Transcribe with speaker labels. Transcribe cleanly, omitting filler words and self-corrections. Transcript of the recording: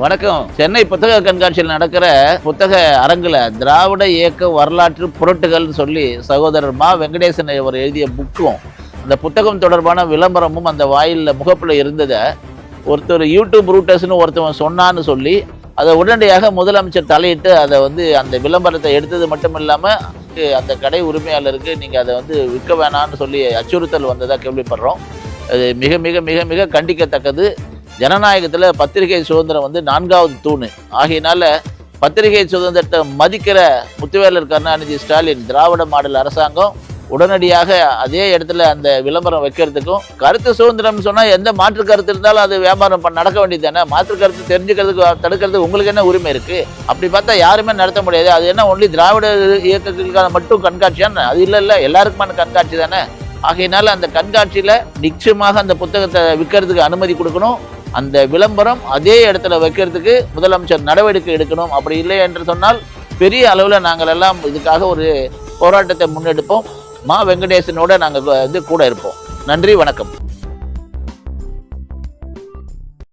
Speaker 1: வணக்கம். சென்னை புத்தக கண்காட்சியில் நடக்கிற புத்தக அரங்குல திராவிட இயக்க வரலாற்று புரட்டுகள்னு சொல்லி சகோதரர் மா வெங்கடேசன் அவர் எழுதிய புக்கும் அந்த புத்தகம் தொடர்பான விளம்பரமும் அந்த வாயிலில் முகப்பில் இருந்ததை ஒருத்தர் யூடியூப் ரூட்டர்ஸ்னு ஒருத்தவன் சொன்னான்னு சொல்லி அதை உடனடியாக முதலமைச்சர் தலையிட்டு அதை அந்த விளம்பரத்தை எடுத்தது மட்டும் இல்லாமல் அந்த கடை உரிமையாளருக்கு நீங்கள் அதை விற்க வேணான்னு சொல்லி அச்சுறுத்தல் வந்ததாக கேள்விப்படுறோம். அது மிக மிக மிக மிக கண்டிக்கத்தக்கது. ஜனநாயகத்தில் பத்திரிகை சுதந்திரம் 4வது தூணு ஆகையினால பத்திரிகை சுதந்திரத்தை மதிக்கிற முத்துவேலர் கருணாநிதி ஸ்டாலின் திராவிட மாடல் அரசாங்கம் உடனடியாக அதே இடத்துல அந்த விளம்பரம் வைக்கிறதுக்கும், கருத்து சுதந்திரம்னு சொன்னால் எந்த மாற்று கருத்து இருந்தாலும் அது வியாபாரம் நடக்க வேண்டியது தானே. மாற்று கருத்து தெரிஞ்சுக்கிறதுக்கு தடுக்கிறதுக்கு உங்களுக்கு என்ன உரிமை இருக்குது? அப்படி பார்த்தா யாருமே நடத்த முடியாது. அது என்ன ஒன்லி திராவிட இயக்கங்களுக்கான மட்டும் கண்காட்சியான்னு? அது இல்லை, எல்லாருக்குமான கண்காட்சி தானே. ஆகையினால அந்த கண்காட்சியில் நிச்சயமாக அந்த புத்தகத்தை விற்கிறதுக்கு அனுமதி கொடுக்கணும். அந்த விளம்பரம் அதே இடத்துல வைக்கிறதுக்கு முதலமைச்சர் நடவடிக்கை எடுக்கணும். அப்படி இல்லை என்று சொன்னால் பெரிய அளவில் நாங்கள் எல்லாம் இதுக்காக ஒரு போராட்டத்தை முன்னெடுப்போம். மா வெங்கடேசனோட நாங்கள் கூட இருப்போம். நன்றி, வணக்கம்.